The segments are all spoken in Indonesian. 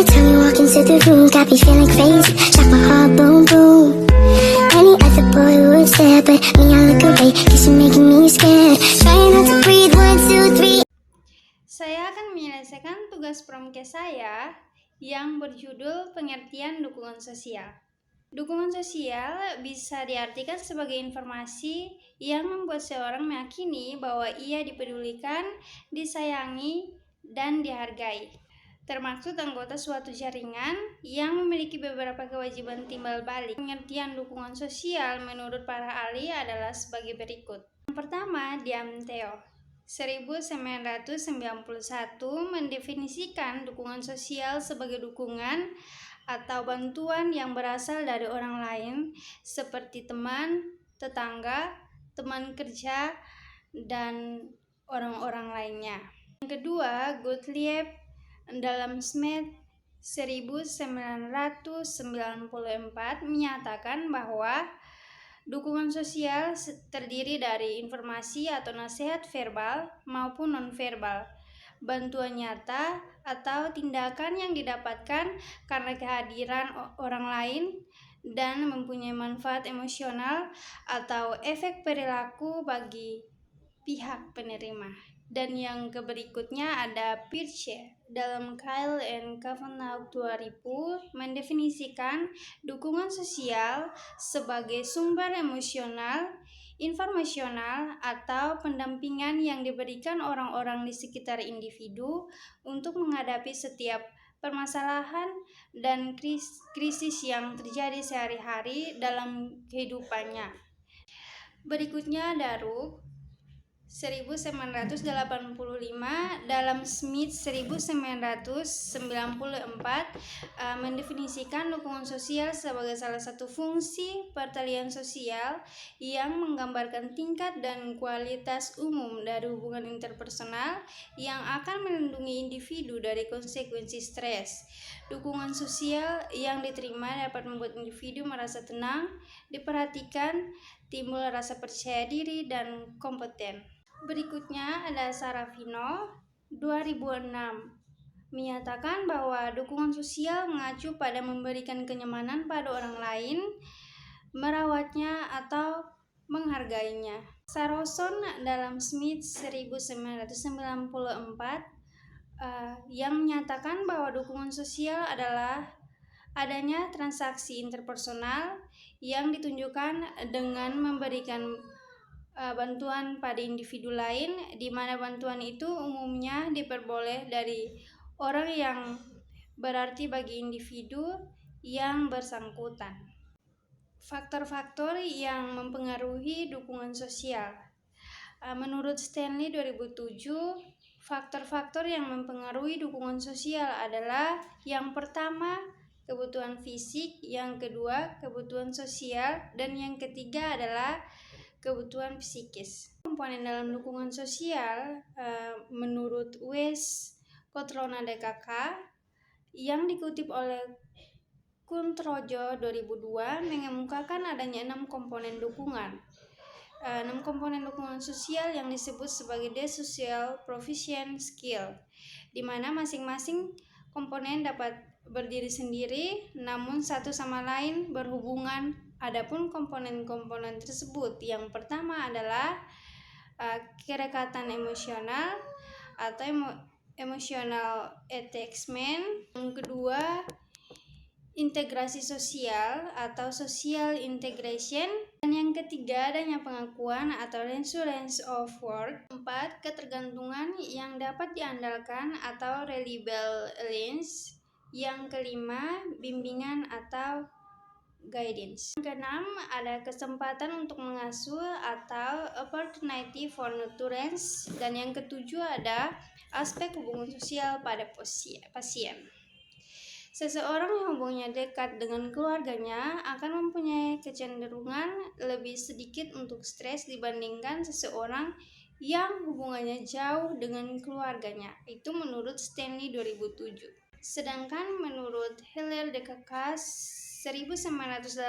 time you walk into the room, got me feeling crazy, shot my heart boom boom. Any other boy would stare, but me I look away, cause you're making me scared. Trying not to breathe, 1, 2, 3. Saya akan menyelesaikan tugas promkes saya yang berjudul pengertian dukungan sosial. Dukungan sosial bisa diartikan sebagai informasi yang membuat seorang meyakini bahwa ia dipedulikan, disayangi, dan dihargai. Termaksud anggota suatu jaringan yang memiliki beberapa kewajiban timbal balik. Pengertian dukungan sosial menurut para ahli adalah sebagai berikut. Yang pertama, Diamanteo 1991 mendefinisikan dukungan sosial sebagai dukungan atau bantuan yang berasal dari orang lain seperti teman, tetangga, teman kerja, dan orang-orang lainnya. Yang kedua, Gottlieb dalam Smith 1994 menyatakan bahwa dukungan sosial terdiri dari informasi atau nasihat verbal maupun nonverbal, bantuan nyata atau tindakan yang didapatkan karena kehadiran orang lain dan mempunyai manfaat emosional atau efek perilaku bagi pihak penerima. Dan yang berikutnya ada Pirce dalam Kyle and Kavanagh 2000 mendefinisikan dukungan sosial sebagai sumber emosional, informasional, atau pendampingan yang diberikan orang-orang di sekitar individu untuk menghadapi setiap permasalahan dan krisis yang terjadi sehari-hari dalam kehidupannya. Berikutnya Daruk 1985 dalam Smith 1994 mendefinisikan dukungan sosial sebagai salah satu fungsi pertalian sosial yang menggambarkan tingkat dan kualitas umum dari hubungan interpersonal yang akan melindungi individu dari konsekuensi stres. Dukungan sosial yang diterima dapat membuat individu merasa tenang, diperhatikan, timbul rasa percaya diri dan kompeten. Berikutnya ada Sarafino 2006 menyatakan bahwa dukungan sosial mengacu pada memberikan kenyamanan pada orang lain, merawatnya atau menghargainya. Sarosson dalam Smith 1994 yang menyatakan bahwa dukungan sosial adalah adanya transaksi interpersonal yang ditunjukkan dengan memberikan bantuan pada individu lain, di mana bantuan itu umumnya diperoleh dari orang yang berarti bagi individu yang bersangkutan. Faktor-faktor yang mempengaruhi dukungan sosial. Menurut Stanley 2007, faktor-faktor yang mempengaruhi dukungan sosial adalah yang pertama, kebutuhan fisik, yang kedua, kebutuhan sosial, dan yang ketiga adalah kebutuhan psikis. Komponen dalam dukungan sosial menurut Wes Kotrona DKK yang dikutip oleh Kuntrojo 2002 mengemukakan adanya 6 komponen dukungan. 6 komponen dukungan sosial yang disebut sebagai The Social Provision Skill, di mana masing-masing komponen dapat berdiri sendiri namun satu sama lain berhubungan. Adapun komponen-komponen tersebut, yang pertama adalah kerekatan emosional atau emotional attachment, yang kedua integrasi sosial atau social integration, dan yang ketiga adanya pengakuan atau reassurance of worth. 4. Ketergantungan yang dapat diandalkan atau reliable alliance. Yang kelima, bimbingan atau guidance. Yang keenam, ada kesempatan untuk mengasuh atau opportunity for nurturance. Dan yang ketujuh ada aspek hubungan sosial pada pasien. Seseorang yang hubungannya dekat dengan keluarganya akan mempunyai kecenderungan lebih sedikit untuk stres dibandingkan seseorang yang hubungannya jauh dengan keluarganya. Itu menurut Stanley 2007. Sedangkan menurut Heller DKK 1986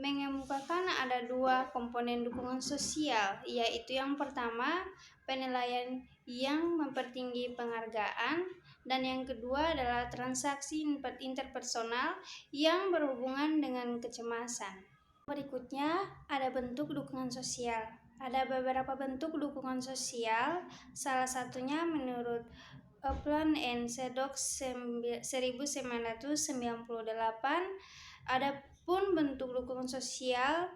mengemukakan ada 2 komponen dukungan sosial, yaitu yang pertama, penilaian yang mempertinggi penghargaan, Dan yang kedua adalah transaksi interpersonal yang berhubungan dengan kecemasan. Berikutnya ada bentuk dukungan sosial. Ada beberapa bentuk dukungan sosial, salah satunya menurut Upland and Sedok 1998. Adapun bentuk dukungan sosial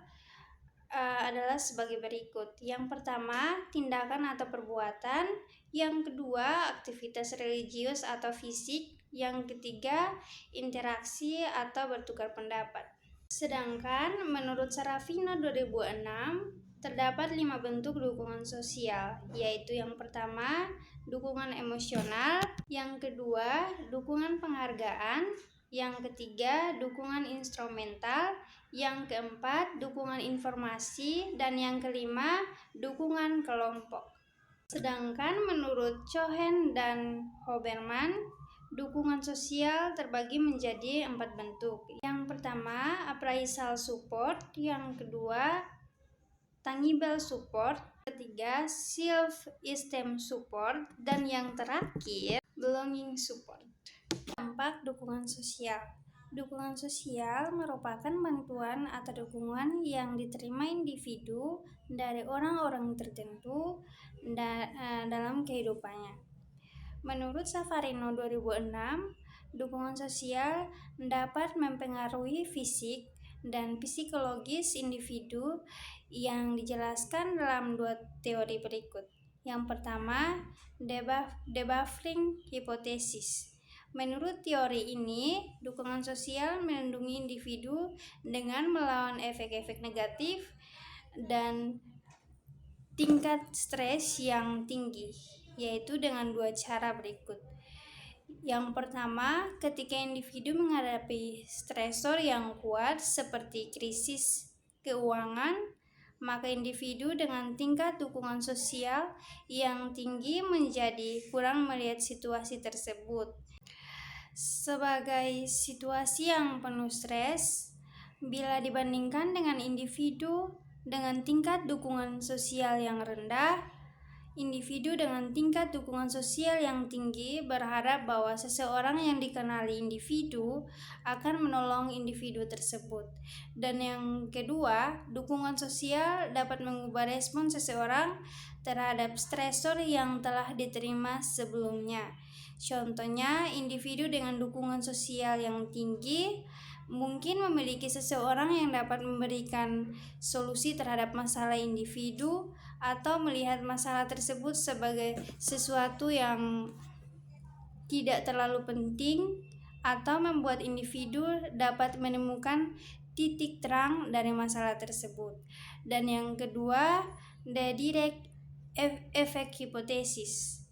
adalah sebagai berikut. Yang pertama, tindakan atau perbuatan. Yang kedua, aktivitas religius atau fisik. Yang ketiga, interaksi atau bertukar pendapat. Sedangkan menurut Sarafino 2006, terdapat 5 bentuk dukungan sosial, yaitu yang pertama, dukungan emosional, yang kedua, dukungan penghargaan, yang ketiga, dukungan instrumental, yang keempat, dukungan informasi, dan yang kelima, dukungan kelompok. Sedangkan menurut Cohen dan Hoberman, dukungan sosial terbagi menjadi 4 bentuk. Yang pertama, appraisal support, yang kedua, tangible support, ketiga, self-esteem support, dan yang terakhir, belonging support. Dampak dukungan sosial. Dukungan sosial merupakan bantuan atau dukungan yang diterima individu dari orang-orang tertentu dalam kehidupannya. Menurut Savarino 2006, dukungan sosial dapat mempengaruhi fisik dan psikologis individu yang dijelaskan dalam 2 teori berikut. Yang pertama, debuffering hipotesis. Menurut teori ini, dukungan sosial melindungi individu dengan melawan efek-efek negatif dan tingkat stres yang tinggi, yaitu dengan 2 cara berikut. Yang pertama, ketika individu menghadapi stresor yang kuat seperti krisis keuangan, maka individu dengan tingkat dukungan sosial yang tinggi menjadi kurang melihat situasi tersebut sebagai situasi yang penuh stres bila dibandingkan dengan individu dengan tingkat dukungan sosial yang rendah. Individu dengan tingkat dukungan sosial yang tinggi berharap bahwa seseorang yang dikenali individu akan menolong individu tersebut. Dan yang kedua, dukungan sosial dapat mengubah respon seseorang terhadap stresor yang telah diterima sebelumnya. Contohnya, individu dengan dukungan sosial yang tinggi mungkin memiliki seseorang yang dapat memberikan solusi terhadap masalah individu atau melihat masalah tersebut sebagai sesuatu yang tidak terlalu penting, atau membuat individu dapat menemukan titik terang dari masalah tersebut. Dan yang kedua, the direct effect hypothesis.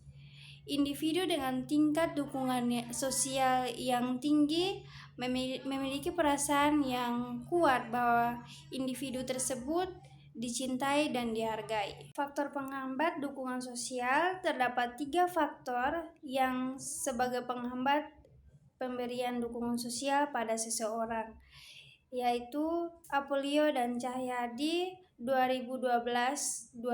Individu dengan tingkat dukungan sosial yang tinggi memiliki perasaan yang kuat bahwa individu tersebut dicintai dan dihargai. Faktor penghambat dukungan sosial, terdapat 3 faktor yang sebagai penghambat pemberian dukungan sosial pada seseorang, yaitu Apolio dan Cahyadi 2012-262.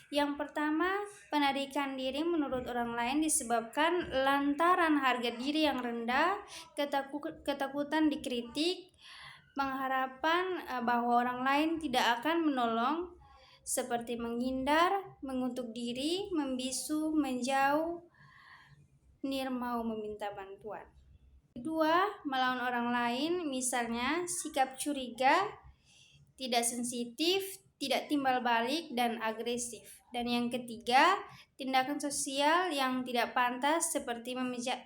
Yang pertama, penarikan diri menurut orang lain disebabkan lantaran harga diri yang rendah, ketakutan dikritik, pengharapan bahwa orang lain tidak akan menolong, seperti menghindar, mengutuk diri, membisu, menjauh, nirmau meminta bantuan. Kedua, melawan orang lain, misalnya sikap curiga, tidak sensitif, tidak timbal balik, dan agresif. Dan yang ketiga, tindakan sosial yang tidak pantas seperti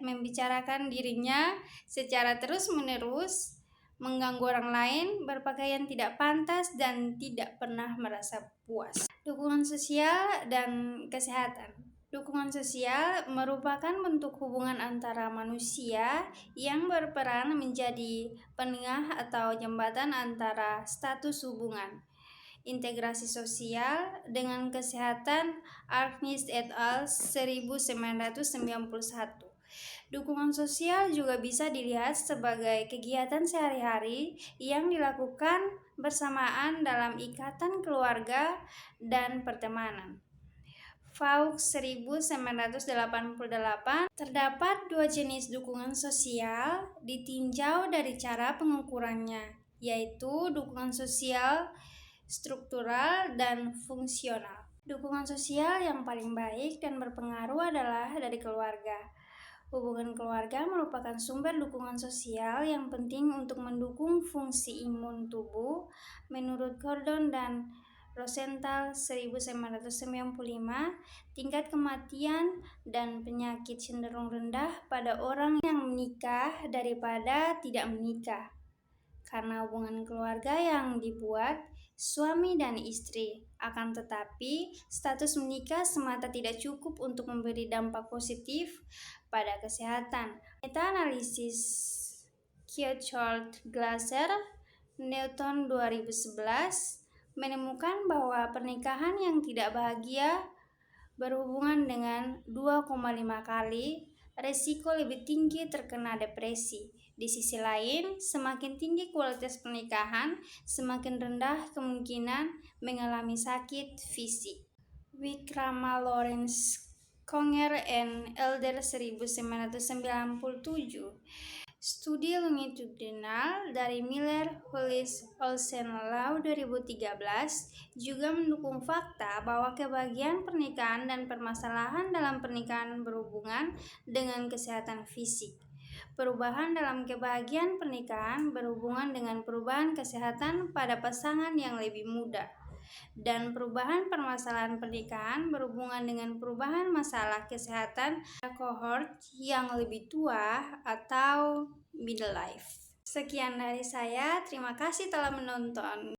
membicarakan dirinya secara terus-menerus, mengganggu orang lain, berpakaian tidak pantas, dan tidak pernah merasa puas. Dukungan sosial dan kesehatan. Dukungan sosial merupakan bentuk hubungan antara manusia yang berperan menjadi penengah atau jembatan antara status hubungan. Integrasi sosial dengan kesehatan, Arknist et al. 1991. Dukungan sosial juga bisa dilihat sebagai kegiatan sehari-hari yang dilakukan bersamaan dalam ikatan keluarga dan pertemanan. Vaux 1988, terdapat dua jenis dukungan sosial ditinjau dari cara pengukurannya, yaitu dukungan sosial struktural dan fungsional. Dukungan sosial yang paling baik dan berpengaruh adalah dari keluarga. Hubungan keluarga merupakan sumber dukungan sosial yang penting untuk mendukung fungsi imun tubuh. Menurut Gordon dan Rosenthal 1995, tingkat kematian dan penyakit cenderung rendah pada orang yang menikah daripada tidak menikah, karena hubungan keluarga yang dibuat suami dan istri. Akan tetapi, status menikah semata tidak cukup untuk memberi dampak positif pada kesehatan. Meta-analisis Kirchhoff-Glasser, Newton 2011, menemukan bahwa pernikahan yang tidak bahagia berhubungan dengan 2,5 kali resiko lebih tinggi terkena depresi. Di sisi lain, semakin tinggi kualitas pernikahan, semakin rendah kemungkinan mengalami sakit fisik. Wickrama Lawrence Conger and Elder 1997. Studi longitudinal dari Miller, Hollis, Olsen, Lau 2013 juga mendukung fakta bahwa kebahagiaan pernikahan dan permasalahan dalam pernikahan berhubungan dengan kesehatan fisik. Perubahan dalam kebahagiaan pernikahan berhubungan dengan perubahan kesehatan pada pasangan yang lebih muda. Dan perubahan permasalahan pernikahan berhubungan dengan perubahan masalah kesehatan kohort yang lebih tua atau midlife. Sekian dari saya, terima kasih telah menonton.